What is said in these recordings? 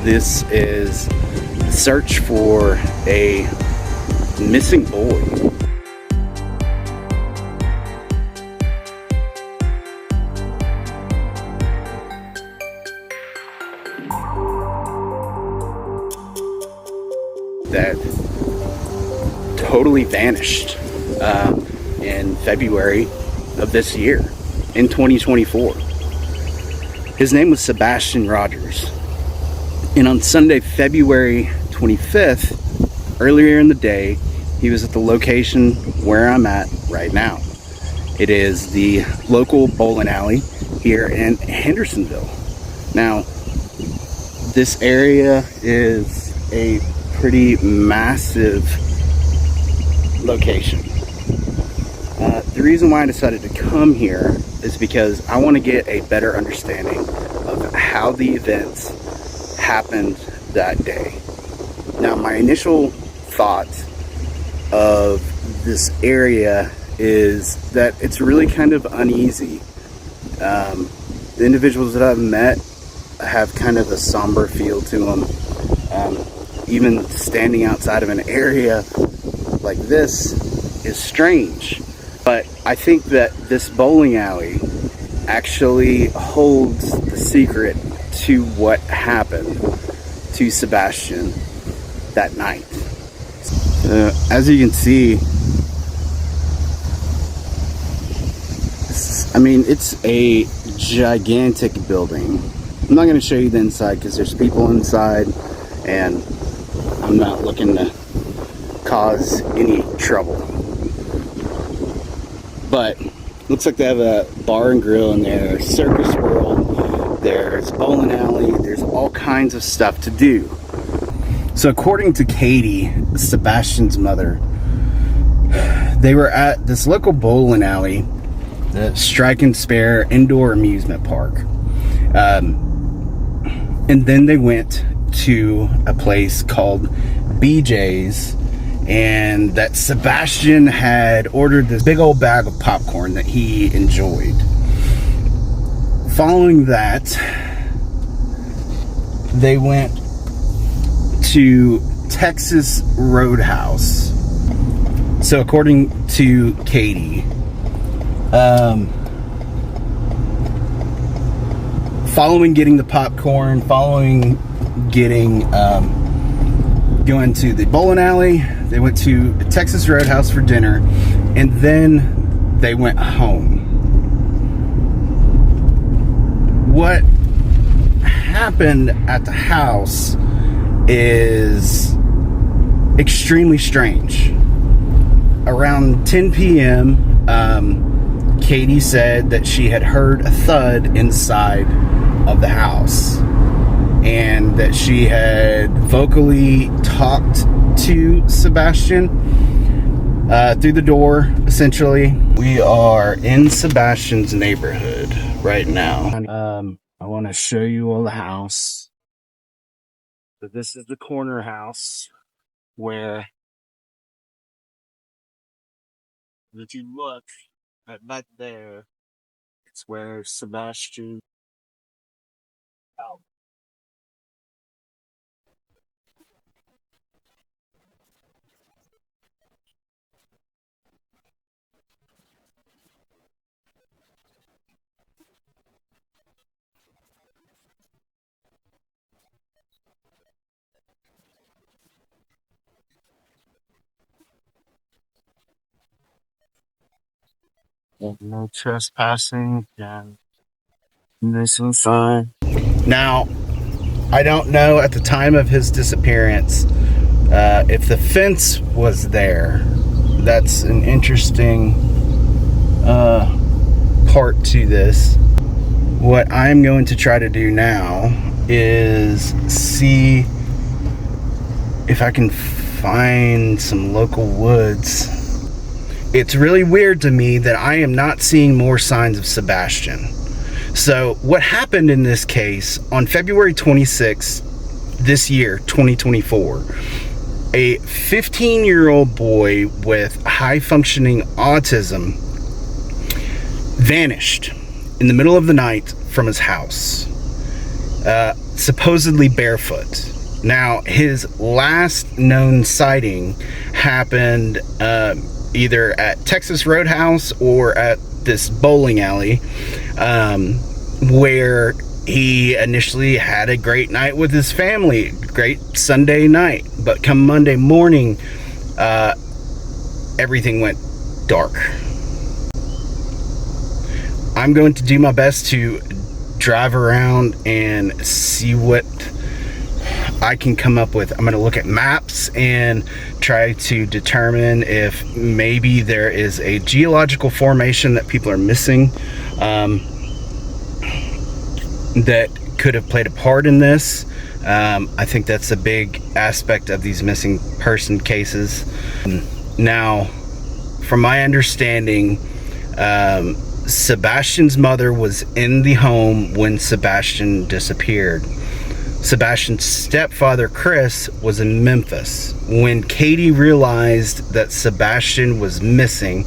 This is the search for a missing boy. That totally vanished in February of this year, in 2024. His name was Sebastian Rogers. And on Sunday, February 25th, earlier in the day, he was at the location where I'm at right now. It is the local bowling alley here in Hendersonville. Now, this area is a pretty massive location. The reason why I decided to come here is because I want to get a better understanding of how the events happened that day. Now, my initial thought of this area is that it's really kind of uneasy. The individuals that I've met have kind of a somber feel to them. Even standing outside of an area like this is strange. But I think that this bowling alley actually holds the secret to what happened to Sebastian that night. As you can see, it's a gigantic building. I'm not going to show you the inside because there's people inside and I'm not looking to cause any trouble. But looks like they have a bar and grill in there, circus world, there's bowling alley, there's all kinds of stuff to do. So according to Katie, Sebastian's mother, they were at this local bowling alley, the Strike and Spare Indoor Amusement Park. And then they went to a place called BJ's, and that Sebastian had ordered this big old bag of popcorn that he enjoyed. Following that, they went to Texas Roadhouse. So according to Katie, following getting the popcorn, following getting going to the bowling alley, they went to Texas Roadhouse for dinner, and then they went home. What happened at the house is extremely strange. Around 10 p.m., Katie said that she had heard a thud inside of the house, and that she had vocally talked to Sebastian through the door, essentially. We are in Sebastian's neighborhood right now. I want to show you all the house. So this is the corner house where, if you look right back there, it's where Sebastian out. No trespassing. Yeah. Nice and fine. Now, I don't know at the time of his disappearance if the fence was there. That's an interesting part to this. What I'm going to try to do now is see if I can find some local woods. It's really weird to me that I am not seeing more signs of Sebastian. So what happened in this case on February 26th this year, 2024, a 15-year-old boy with high-functioning autism vanished in the middle of the night from his house. supposedly barefoot. Now, his last known sighting happened either at Texas Roadhouse or at this bowling alley, where he initially had a great night with his family, great Sunday night. But come Monday morning, everything went dark. I'm going to do my best to drive around and see what I can come up with. I'm going to look at maps and try to determine if maybe there is a geological formation that people are missing, that could have played a part in this. I think that's a big aspect of these missing person cases. Now, from my understanding, Sebastian's mother was in the home when Sebastian disappeared. Sebastian's stepfather, Chris, was in Memphis. When Katie realized that Sebastian was missing,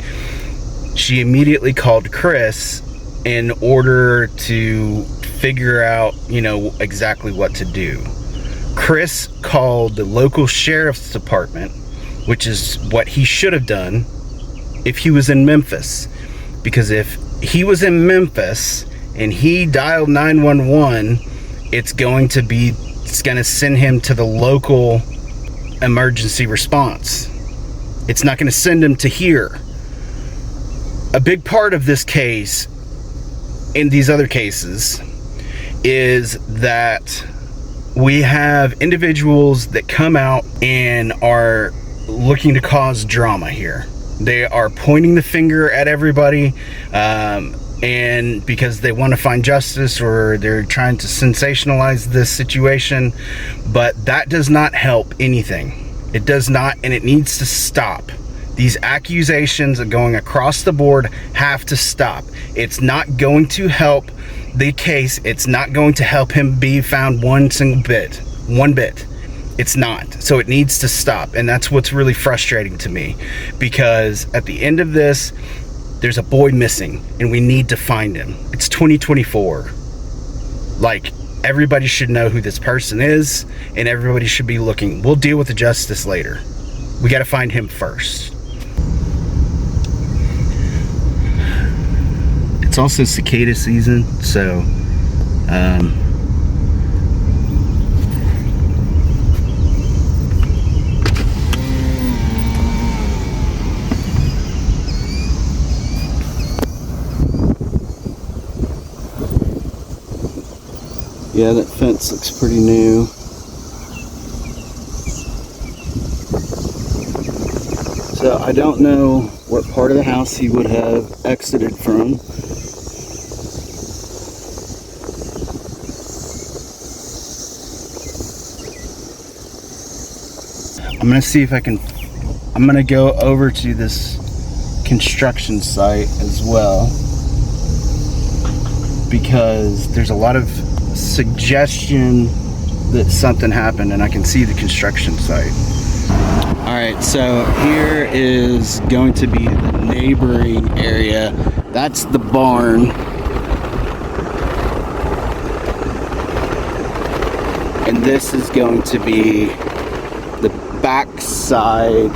she immediately called Chris in order to figure out, exactly what to do. Chris called the local sheriff's department, which is what he should have done if he was in Memphis. Because if he was in Memphis and he dialed 911, it's going to send him to the local emergency response. It's not going to send him to here. A big part of this case, in these other cases, is that we have individuals that come out and are looking to cause drama here. They are pointing the finger at everybody, and because they want to find justice, or they're trying to sensationalize this situation, but that does not help anything. It does not, and it needs to stop. These accusations going across the board have to stop. It's not going to help the case. It's not going to help him be found one bit. It's not. So it needs to stop. And that's what's really frustrating to me, because at the end of this, there's a boy missing and we need to find him. It's 2024. Like, everybody should know who this person is, and everybody should be looking. We'll deal with the justice later. We got to find him first. It's also cicada season, so yeah, that fence looks pretty new. So I don't know what part of the house he would have exited from. I'm gonna see if I'm gonna go over to this construction site as well, because there's a lot of suggestion that something happened, and I can see the construction site. Alright, so here is going to be the neighboring area. That's the barn. And this is going to be the back side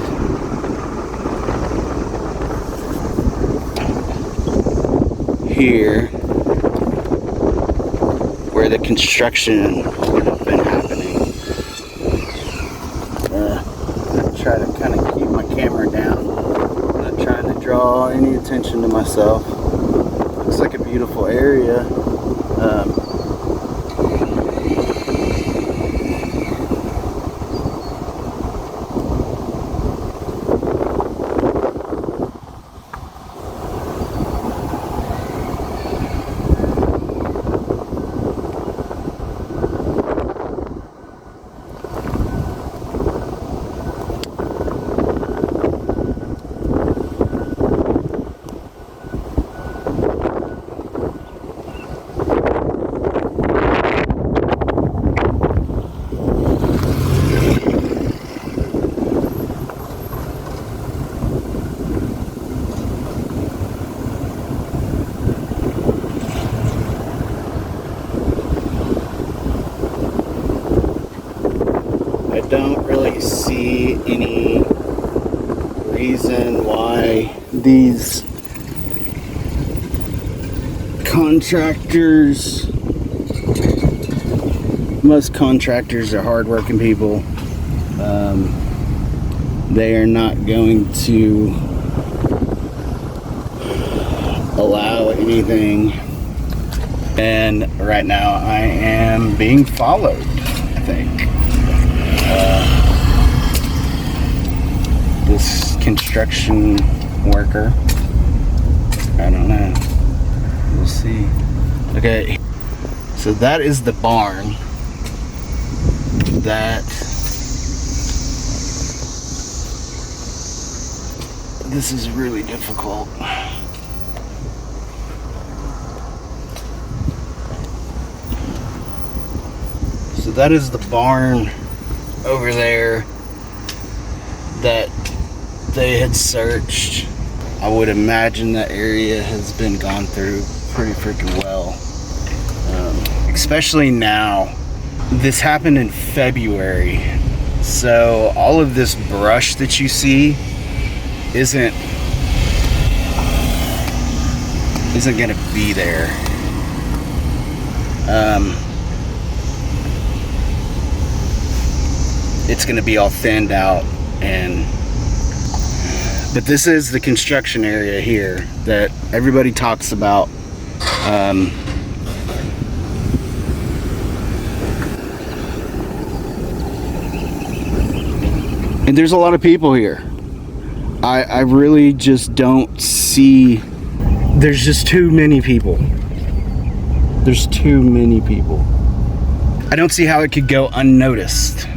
here, where the construction would have been happening. I try to kind of keep my camera down. I'm not trying to draw any attention to myself. Looks like a beautiful area. see any reason why these contractors, most contractors are hardworking people. They are not going to allow anything. And right now I am being followed, I think. This construction worker, I don't know. We'll see. Okay, so that is the barn that this is really difficult. So that is the barn over there that they had searched. I would imagine that area has been gone through pretty freaking well. Especially now. This happened in February. So all of this brush that you see isn't gonna be there. It's gonna be all thinned out, but this is the construction area here that everybody talks about. And there's a lot of people here. I really just don't see, there's just too many people. There's too many people. I don't see how it could go unnoticed.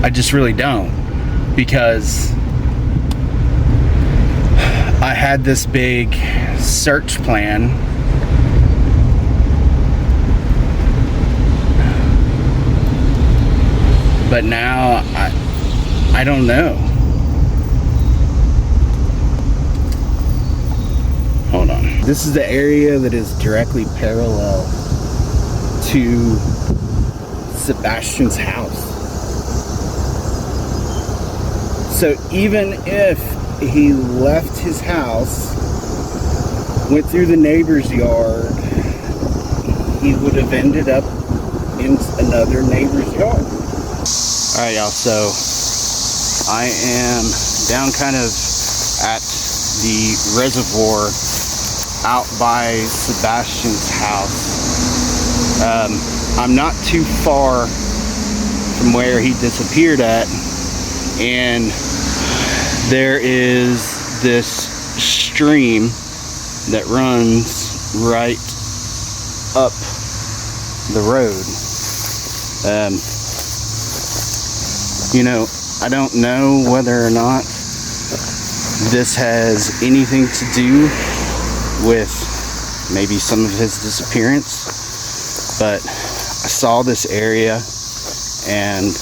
I just really don't, because I had this big search plan. But now I don't know. Hold on. This is the area that is directly parallel to Sebastian's house. So even if he left his house, went through the neighbor's yard, he would have ended up in another neighbor's yard. Alright, y'all, so I am down kind of at the reservoir out by Sebastian's house. I'm not too far from where he disappeared at, and there is this stream that runs right up the road. You know, I don't know whether or not this has anything to do with maybe some of his disappearance, but I saw this area, and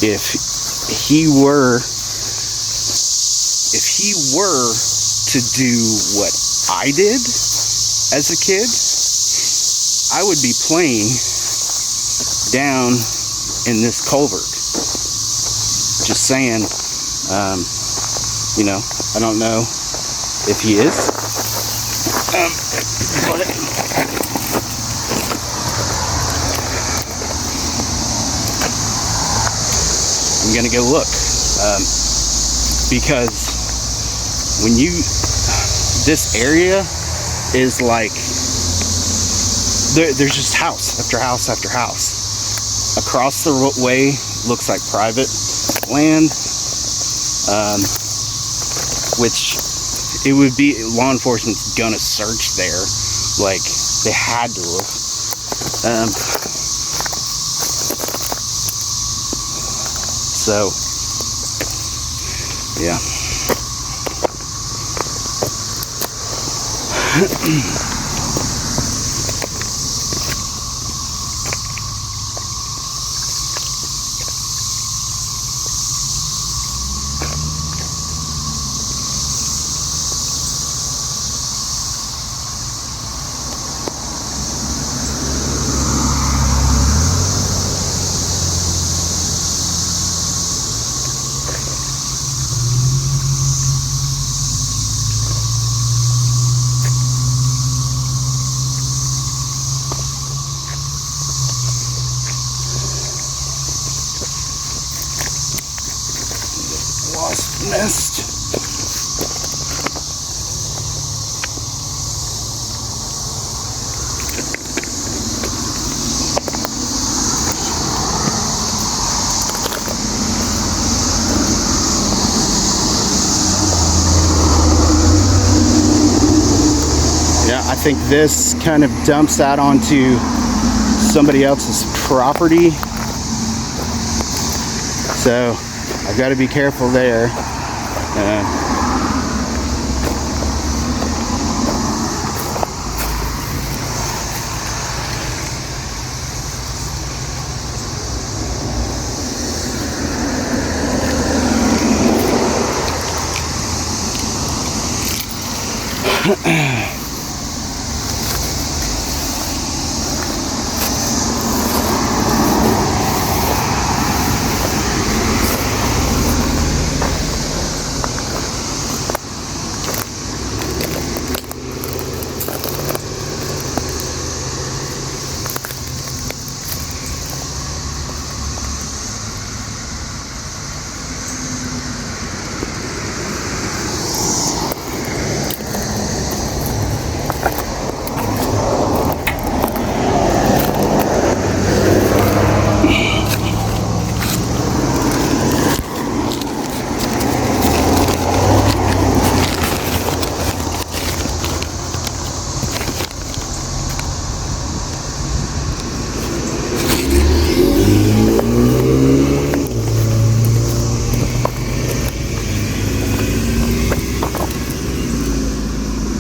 if he were to do what I did as a kid, I would be playing down in this culvert. Just saying. You know, I don't know if he is. But I'm gonna go look, because when this area is like, there's just house after house after house. Across the way looks like private land, which it would be, law enforcement's gonna search there, like they had to look. So yeah. missed. Yeah, I think this kind of dumps out onto somebody else's property. So I've got to be careful there.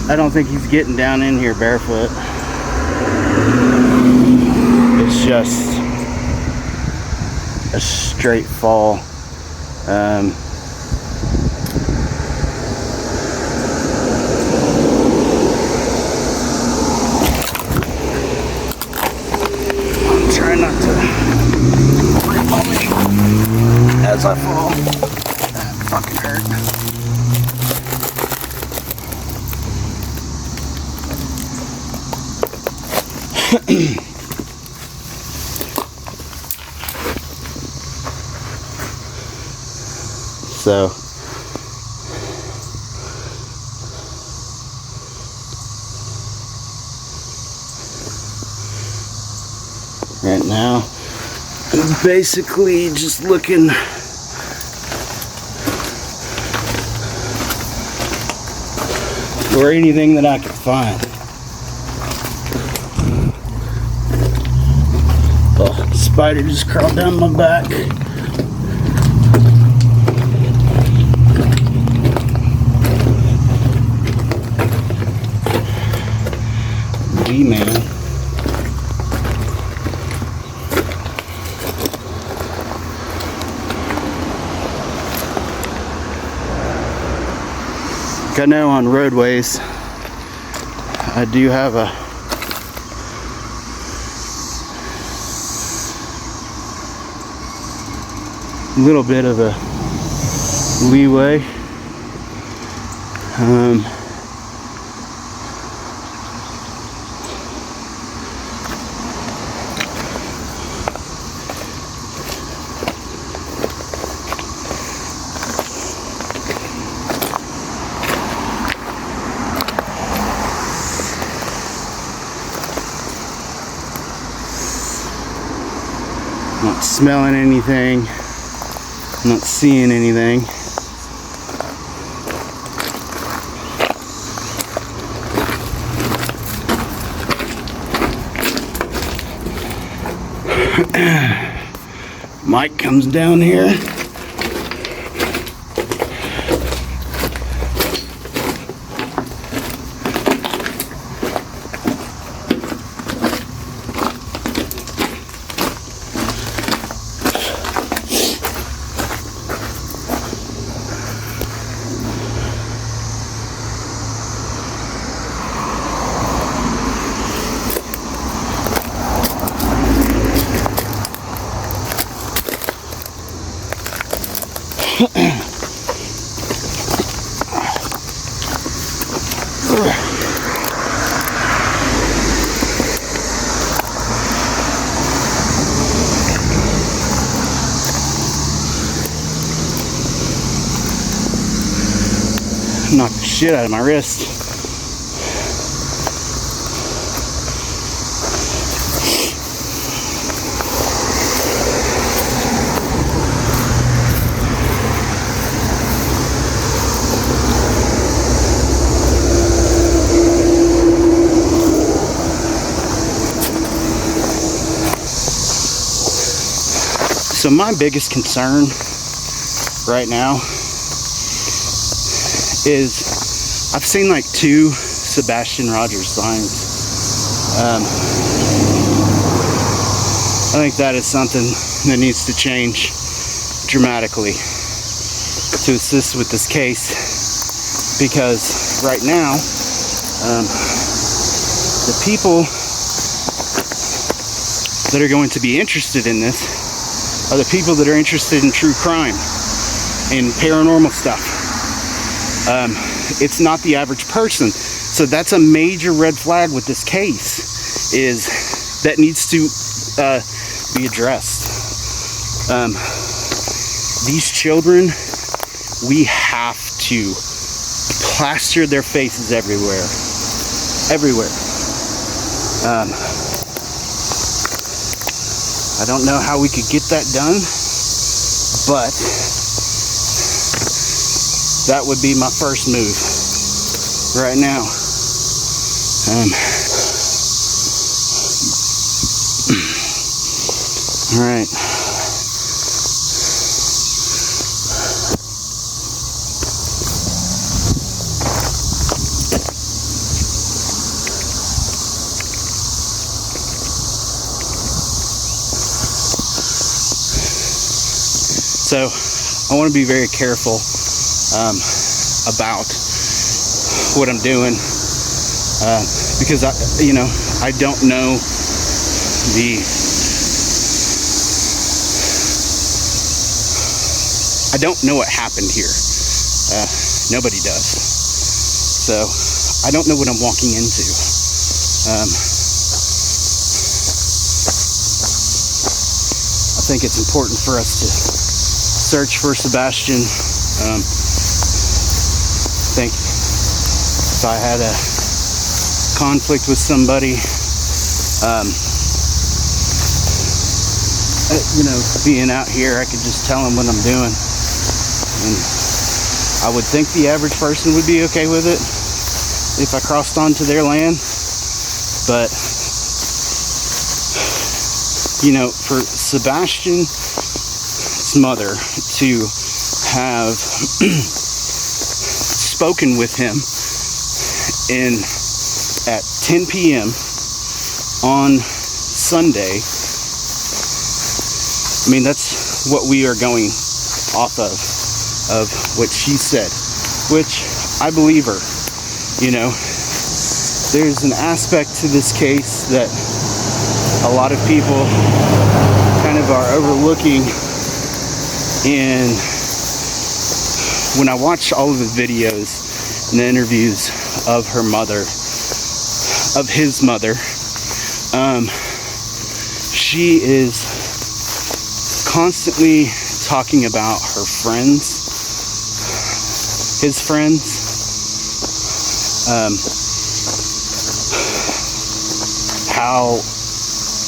I don't think he's getting down in here barefoot. It's just a straight fall. I'm trying not to rip on me as I fall. That fucking hurt. So right now I'm basically just looking for anything that I can find. Oh, spider just crawled down my back. Man. I know on roadways I do have a little bit of a leeway. Not smelling anything, not seeing anything. Mike comes down here. Knocked the shit out of my wrist. So my biggest concern right now is I've seen like 2 Sebastian Rogers signs. I think that is something that needs to change dramatically to assist with this case, because right now the people that are going to be interested in this are the people that are interested in true crime and paranormal stuff. It's not the average person. So that's a major red flag with this case, is that needs to be addressed. These children, we have to plaster their faces everywhere. Everywhere. I don't know how we could get that done, but that would be my first move right now. All right. So I want to be very careful about what I'm doing, because I don't know what happened here. Nobody does. So I don't know what I'm walking into. I think it's important for us to search for Sebastian. I think if I had a conflict with somebody, being out here, I could just tell them what I'm doing, and I would think the average person would be okay with it if I crossed onto their land. But for Sebastian's mother to have spoken with him at 10 p.m. on Sunday, I mean, that's what we are going off of what she said, which I believe her. There's an aspect to this case that a lot of people kind of are overlooking, and when I watch all of the videos and the interviews of her mother, of his mother, she is constantly talking about her friends, his friends, how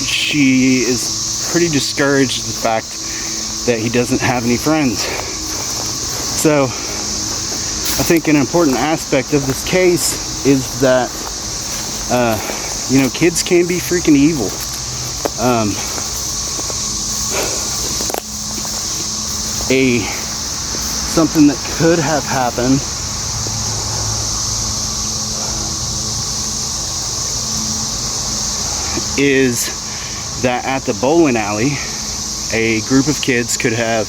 she is pretty discouraged at the fact that he doesn't have any friends. So I think an important aspect of this case is that kids can be freaking evil. Something that could have happened is that at the bowling alley, a group of kids could have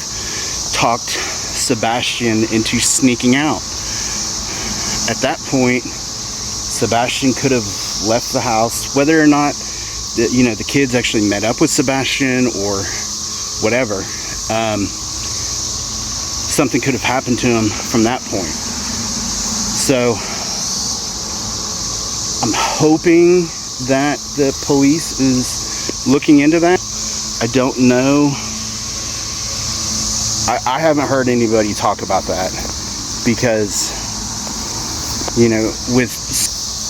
talked Sebastian into sneaking out. At that point, Sebastian could have left the house, whether or not the kids actually met up with Sebastian or whatever. Something could have happened to him from that point. So I'm hoping that the police is looking into that. I don't know. I haven't heard anybody talk about that, because You know, with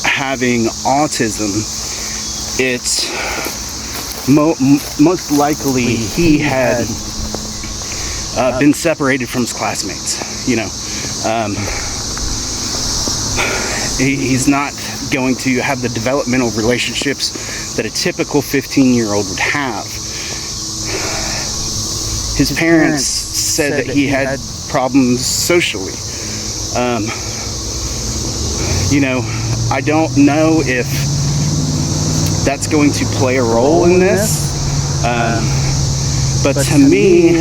having autism, it's most likely he had been separated from his classmates. You know, he's not going to have the developmental relationships that a typical 15-year-old would have. His parents said that he had problems socially. You know, I don't know if that's going to play a role in this, but to me,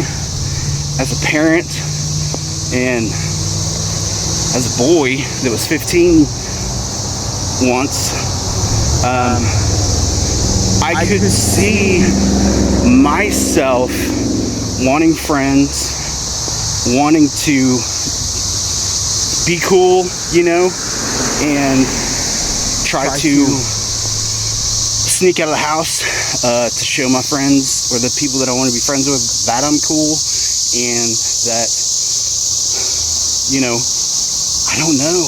as a parent and as a boy that was 15 once, I could see myself wanting friends, wanting to be cool, you know, and try to sneak out of the house to show my friends or the people that I want to be friends with that I'm cool, and that, you know, I don't know.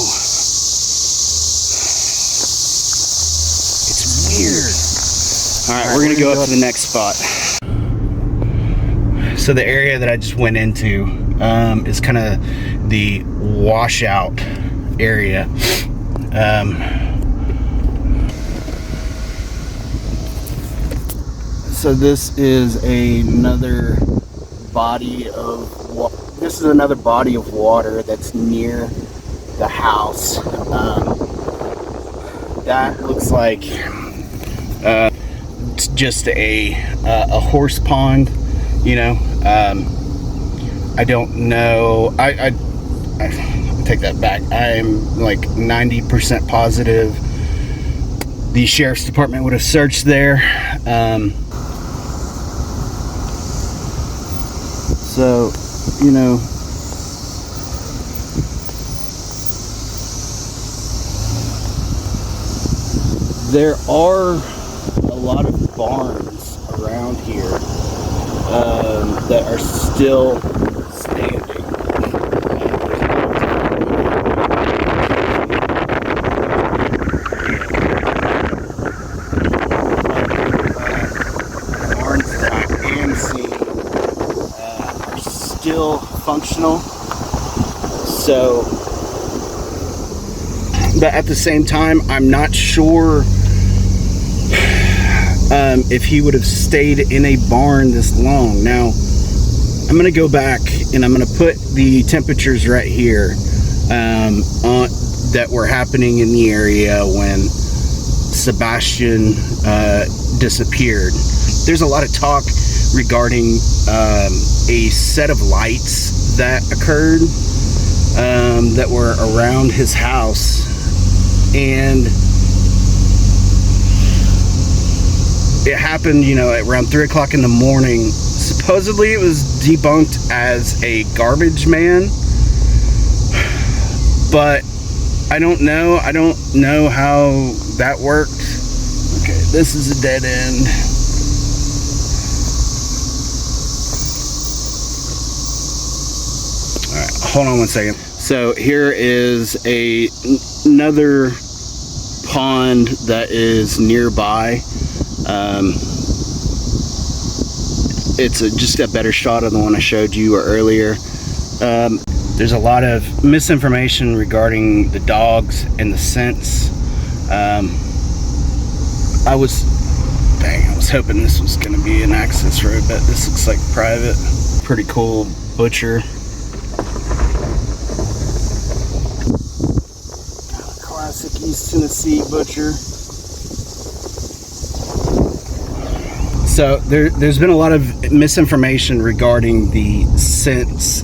It's weird. Alright, we're gonna go up to the next spot. So the area that I just went into is kind of the washout area. So this is another body of water that's near the house. That looks like it's just a horse pond, you know. I don't know. I take that back. I'm like 90% positive the sheriff's department would have searched there. So, you know, there are a lot of barns around here that are still standing. Barns that I am seeing are still functional. So, but at the same time, I'm not sure if he would have stayed in a barn this long. Now, I'm going to go back and I'm going to put the temperatures right here that were happening in the area when Sebastian disappeared. There's a lot of talk regarding a set of lights that occurred that were around his house, and it happened, you know, at around 3 o'clock in the morning. Supposedly it was debunked as a garbage man, but I don't know how that worked. Okay, this is a dead end. All right, hold on one second. So here is another pond that is nearby. It's just a better shot of the one I showed you earlier. There's a lot of misinformation regarding the dogs and the scents. I was hoping this was going to be an access road, but this looks like private. Pretty cool butcher. Classic East Tennessee butcher. So there's been a lot of misinformation regarding the scents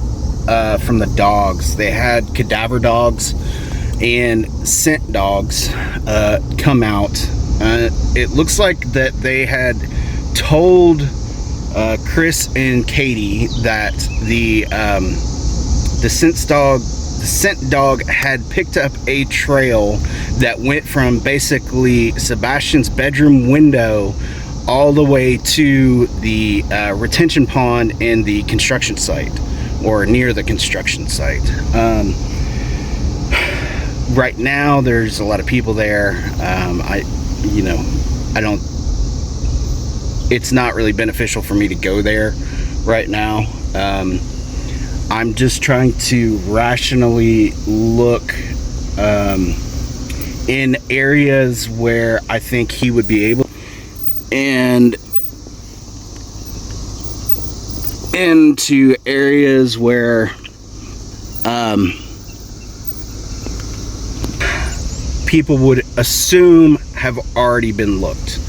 from the dogs. They had cadaver dogs and scent dogs come out. It looks like that they had told Chris and Katie that the scent dog had picked up a trail that went from basically Sebastian's bedroom window all the way to the retention pond in the construction site, or near the construction site. right now there's a lot of people there. I don't, it's not really beneficial for me to go there right now. I'm just trying to rationally look in areas where I think he would be able, and into areas where people would assume have already been looked.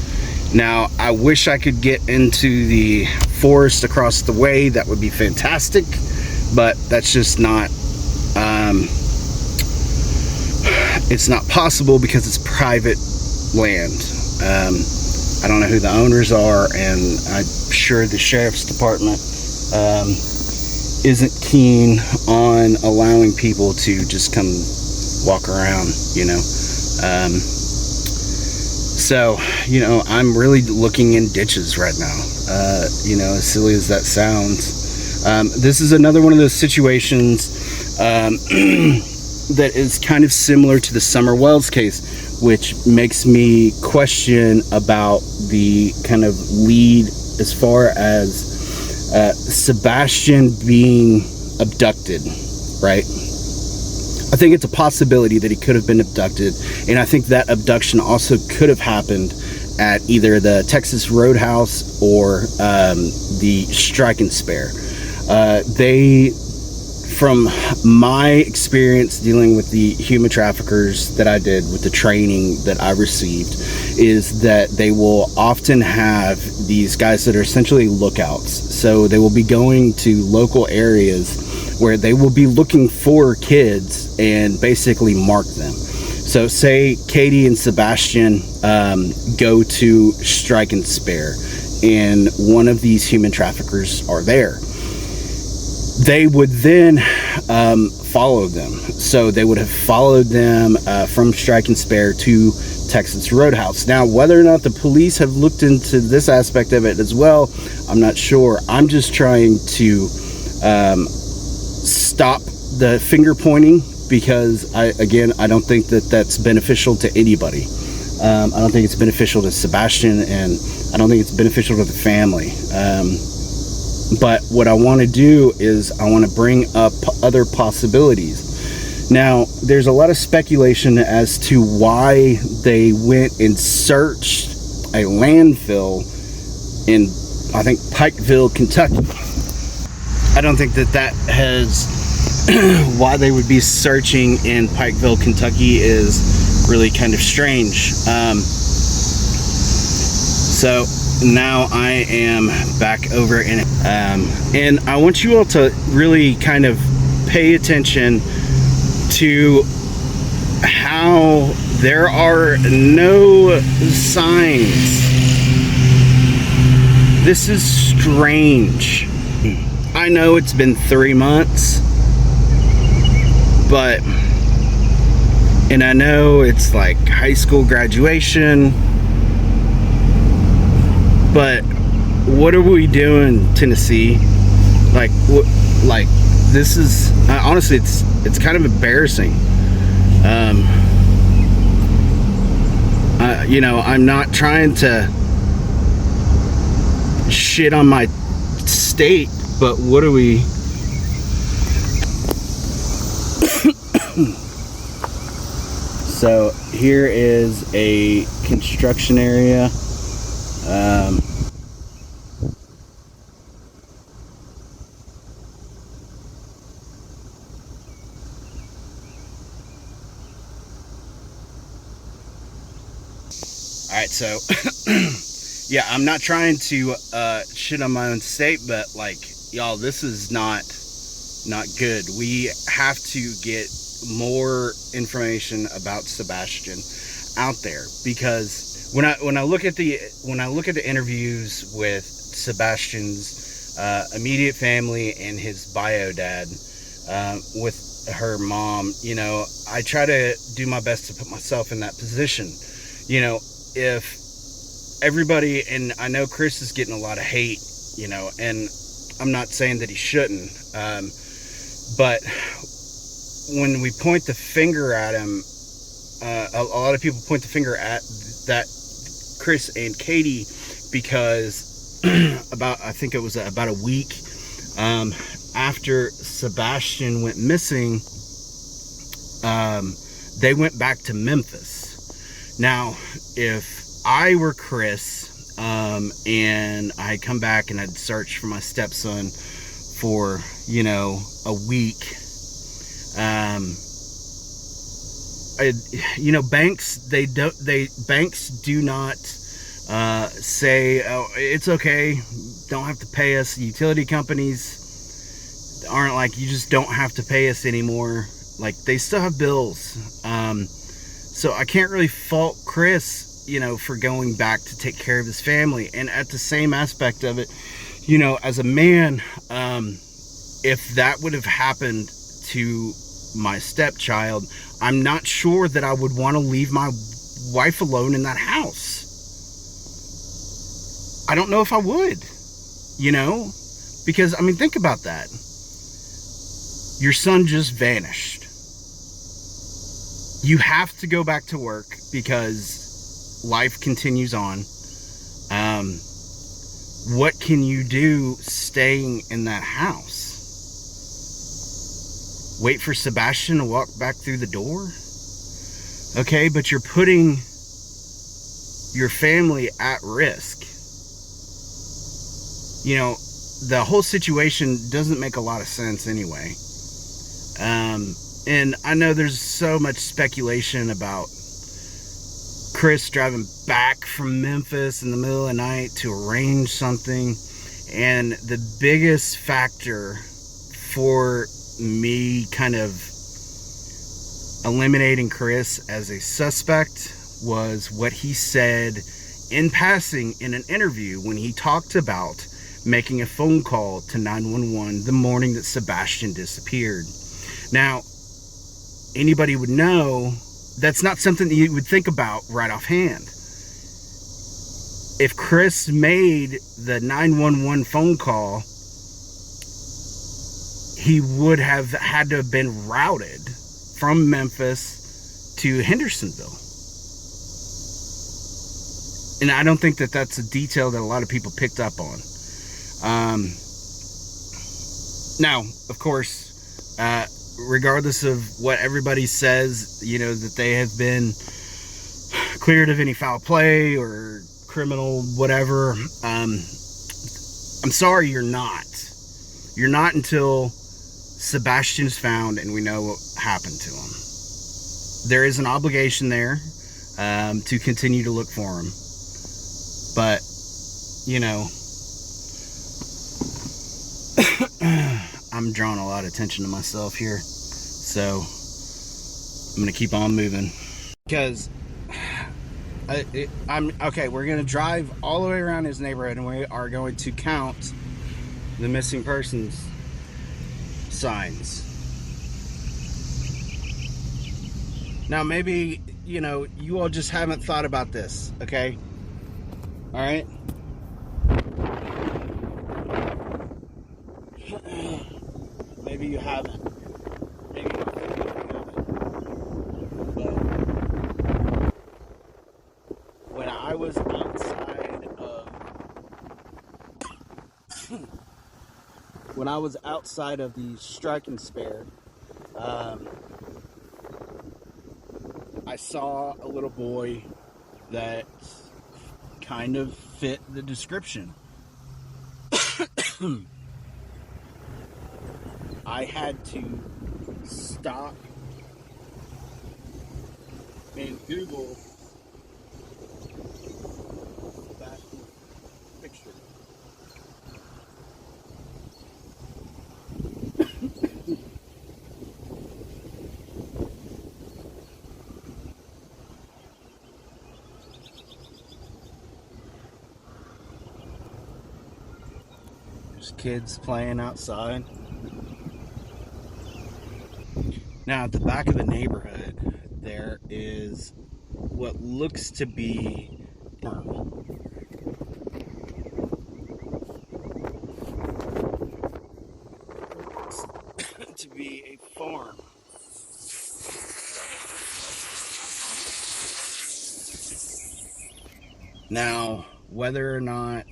Now, I wish I could get into the forest across the way. That would be fantastic, but that's just not, it's not possible because it's private land. I don't know who the owners are, and I'm sure the sheriff's department isn't keen on allowing people to just come walk around, so, I'm really looking in ditches right now. As silly as that sounds. This is another one of those situations that is kind of similar to the Summer Wells case, which makes me question about the kind of lead as far as Sebastian being abducted, right? I think it's a possibility that he could have been abducted, and I think that abduction also could have happened at either the Texas Roadhouse or the Strike and Spare. From my experience dealing with the human traffickers that I did, with the training that I received, is that they will often have these guys that are essentially lookouts. So they will be going to local areas where they will be looking for kids and basically mark them. So say Katie and Sebastian go to Strike and Spare, and one of these human traffickers are there. They would then follow them. So they would have followed them from Strike and Spare to Texas Roadhouse. Now, whether or not the police have looked into this aspect of it as well, I'm not sure. I'm just trying to stop the finger pointing, because I don't think that that's beneficial to anybody. I don't think it's beneficial to Sebastian, and I don't think it's beneficial to the family. But what I want to do is I want to bring up other possibilities. Now, there's a lot of speculation as to why they went and searched a landfill in, I think, Pikeville, Kentucky. I don't think that has why they would be searching in Pikeville, Kentucky is really kind of strange. So now I am back over in it, and I want you all to really kind of pay attention to how there are no signs. This is strange. I know it's been 3 months, but, and I know it's like high school graduation, but what are we doing, Tennessee? Like, what, like, this is, honestly, it's kind of embarrassing. I'm not trying to shit on my state, but what are we? So here is a construction area. Alright, so yeah, I'm not trying to shit on my own state, but like, y'all, this is not good. We have to get more information about Sebastian out there, because when I look at the interviews with Sebastian's immediate family and his bio dad, with her mom, I try to do my best to put myself in that position. If everybody, and I know Chris is getting a lot of hate, and I'm not saying that he shouldn't, but when we point the finger at him, a lot of people point the finger at that Chris and Katie because I think it was about a week after Sebastian went missing, they went back to Memphis. Now, if I were Chris, and I had come back and I'd searched for my stepson for, you know, a week, you know, banks do not say, oh, it's okay, don't have to pay us. Utility companies aren't like, you just don't have to pay us anymore. Like, they still have bills. So I can't really fault Chris, you know, for going back to take care of his family. And at the same aspect of it, you know, as a man, if that would have happened to my stepchild, I'm not sure that I would want to leave my wife alone in that house. I don't know if I would, you know, because, I mean, think about that. Your son just vanished. You have to go back to work because life continues on. What can you do staying in that house? Wait for Sebastian to walk back through the door? Okay, but you're putting your family at risk. You know, the whole situation doesn't make a lot of sense anyway. And I know there's so much speculation about Chris driving back from Memphis in the middle of the night to arrange something. And the biggest factor for me kind of eliminating Chris as a suspect was what he said in passing in an interview when he talked about making a phone call to 911 the morning that Sebastian disappeared. Now, anybody would know that's not something that you would think about right offhand. If Chris made the 911 phone call, he would have had to have been routed from Memphis to Hendersonville. And I don't think that that's a detail that a lot of people picked up on. Now, of course, regardless of what everybody says, you know, that they have been cleared of any foul play or criminal whatever, I'm sorry, you're not. You're not until Sebastian's found and we know what happened to him. There is an obligation there to continue to look for him. But, you know, I'm drawing a lot of attention to myself here. So I'm going to keep on moving. Because I'm okay, we're going to drive all the way around his neighborhood and we are going to count the missing persons signs. Now, maybe, you know, you all just haven't thought about this, okay? All right? Maybe you haven't. Maybe you haven't. But when I was outside of the strike and spare, I saw a little boy that kind of fit the description. I had to stop and Google that picture. There's kids playing outside. Now, at the back of the neighborhood, there is what looks to be a farm. Now, whether or not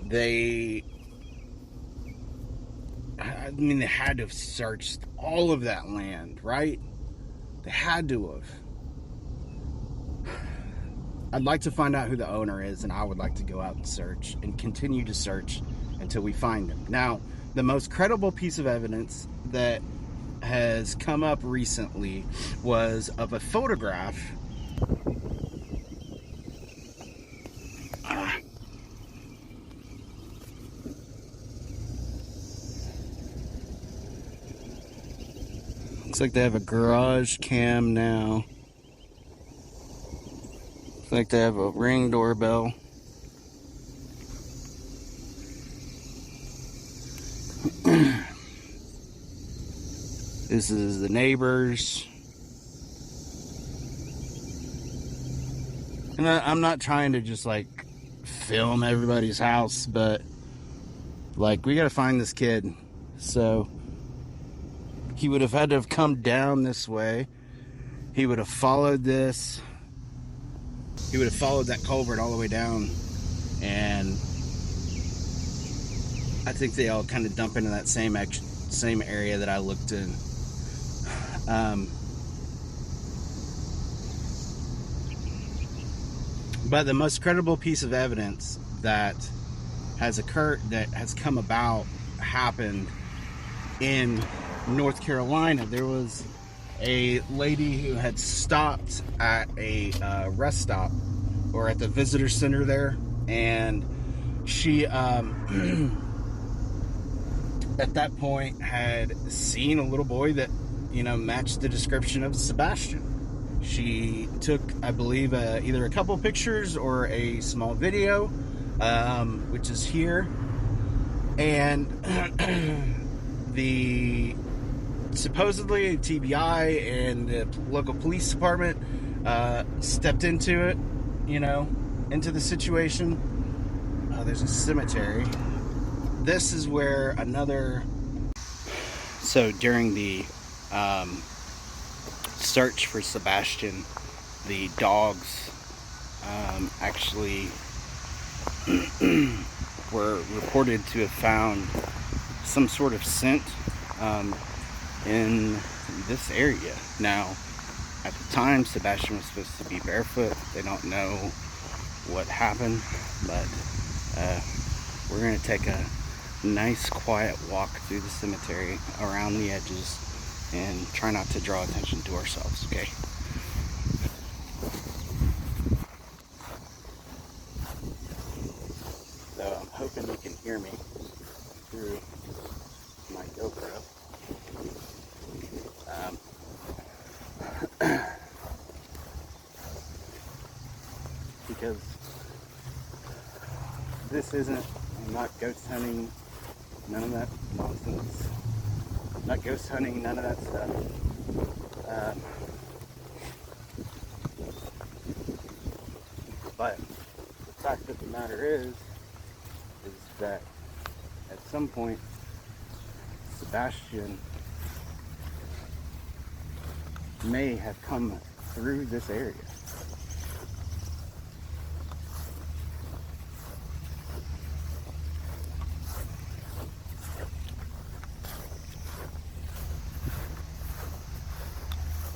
they had to have searched all of that land, right? They had to have. I'd like to find out who the owner is, and I would like to go out and search and continue to search until we find him. Now, the most credible piece of evidence that has come up recently was of a photograph looks like they have a garage cam now. Looks like they have a Ring doorbell. This is the neighbors. And I'm not trying to just like film everybody's house, but like we gotta find this kid. So he would have had to have come down this way. He would have followed this. He would have followed that culvert all the way down. And I think they all kind of dump into that same area that I looked in. But the most credible piece of evidence that has occurred, that has come about, happened in North Carolina. There was a lady who had stopped at a rest stop or at the visitor center there, and she at that point had seen a little boy that matched the description of Sebastian. She took, I believe, either a couple pictures or a small video, which is here, and the supposedly TBI and the local police department stepped into it, into the situation. There's a cemetery. This is where so during the search for Sebastian, the dogs actually were reported to have found some sort of scent in this area. Now, at the time, Sebastian was supposed to be barefoot. They don't know what happened, but we're going to take a nice quiet walk through the cemetery around the edges and try not to draw attention to ourselves, okay? So I'm hoping you can hear me through my GoPro. Because this isn't, I'm not ghost hunting, none of that nonsense. Not ghost hunting, none of that stuff. But the fact of the matter is that at some point, Sebastian may have come through this area.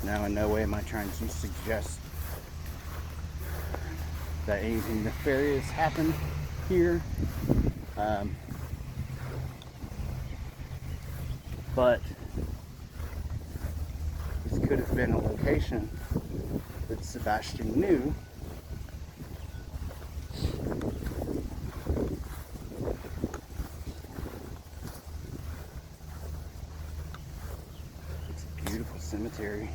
Now, in no way am I trying to suggest that anything nefarious happened here, but this could have been a location that Sebastian knew. It's a beautiful cemetery.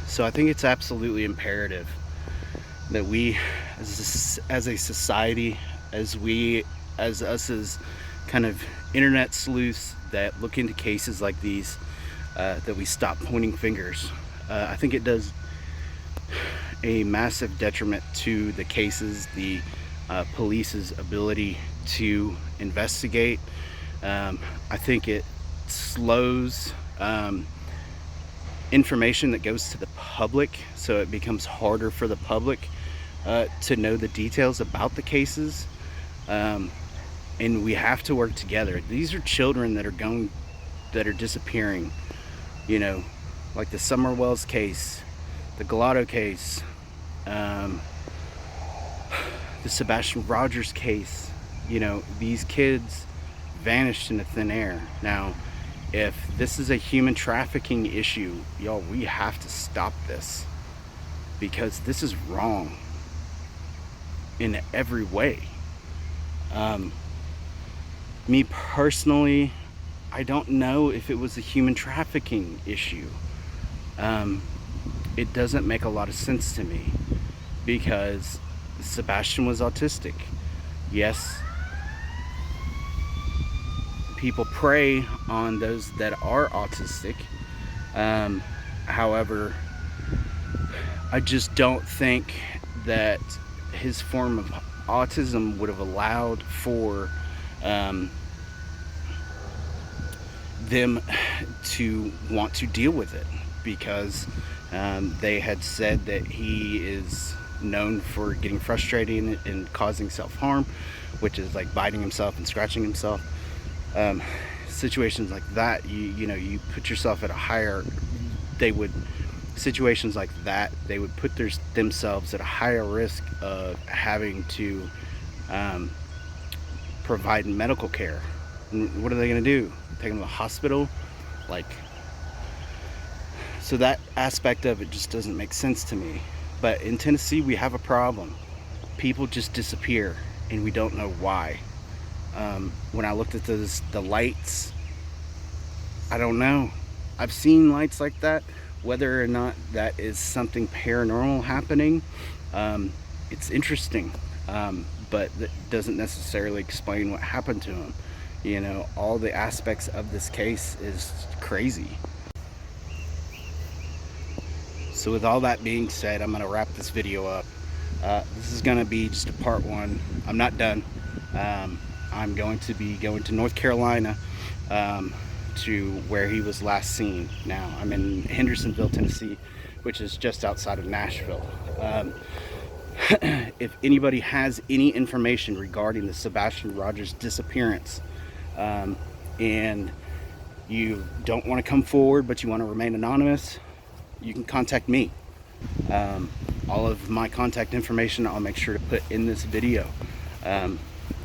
So I think it's absolutely imperative that we, as a society, as us as kind of internet sleuths that look into cases like these, that we stop pointing fingers. I think it does a massive detriment to the cases, the police's ability to investigate. I think it slows information that goes to the public, so it becomes harder for the public to know the details about the cases. And we have to work together. These are children that are disappearing, you know, like the Summer Wells case, the Gallardo case, the Sebastian Rogers case. You know, these kids vanished into thin air. Now, if this is a human trafficking issue, y'all, we have to stop this, because this is wrong in every way. Me personally, I don't know if it was a human trafficking issue. It doesn't make a lot of sense to me, because Sebastian was autistic. Yes, people prey on those that are autistic. However, I just don't think that his form of autism would have allowed for them to want to deal with it, because they had said that he is known for getting frustrated and causing self-harm, which is like biting himself and scratching himself. Situations like that, you know, you put yourself at a higher, situations like that, they would put themselves at a higher risk of having to provide medical care. And what are they going to do? Take them to the hospital? Like, so that aspect of it just doesn't make sense to me. But in Tennessee, we have a problem. People just disappear, and we don't know why. When I looked at the lights, I don't know. I've seen lights like that. Whether or not that is something paranormal happening, it's interesting, but that doesn't necessarily explain what happened to him. You know, all the aspects of this case is crazy. So with all that being said, I'm going to wrap this video up. This is going to be just a part one. I'm not done. I'm going to be going to North Carolina, to where he was last seen. Now, I'm in Hendersonville, Tennessee, which is just outside of Nashville. If anybody has any information regarding the Sebastian Rogers disappearance, and you don't want to come forward but you want to remain anonymous, you can contact me. All of my contact information I'll make sure to put in this video.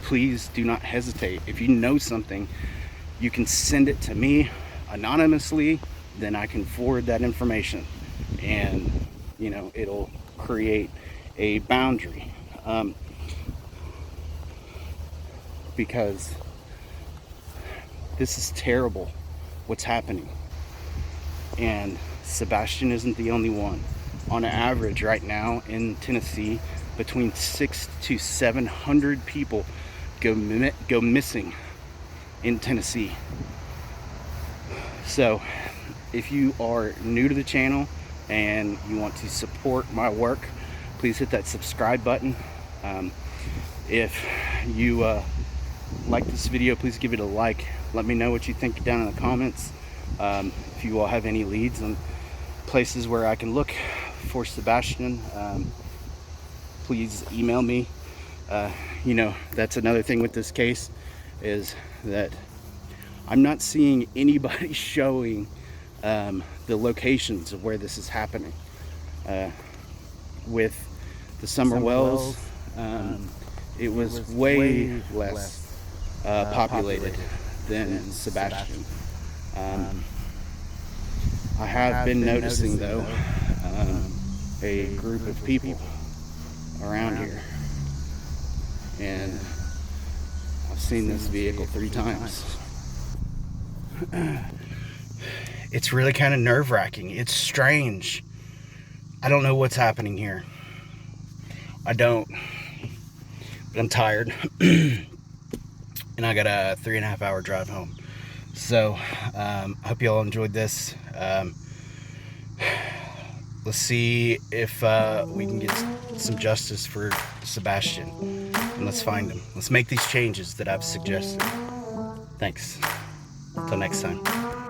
Please do not hesitate. If you know something, you can send it to me anonymously, then I can forward that information, and you know, it'll create a boundary, because this is terrible what's happening, and Sebastian isn't the only one. On average right now in Tennessee, between 600 to 700 people go missing in Tennessee. So if you are new to the channel and you want to support my work, please hit that subscribe button. If you like this video, please give it a like. Let me know what you think down in the comments. If you all have any leads on places where I can look for Sebastian, please email me. You know, that's another thing with this case, is that I'm not seeing anybody showing the locations of where this is happening. With the Summer Wells, it was way less populated than Sebastian. I have been noticing, though, a group of people around here, and I've seen this vehicle 3 times. It's really kind of nerve-wracking. It's strange. I don't know what's happening here. I don't. But I'm tired. and I got a 3.5 hour drive home. So I hope you all enjoyed this. Let's see if we can get some justice for Sebastian, and let's find him. Let's make these changes that I've suggested. Thanks. Until next time.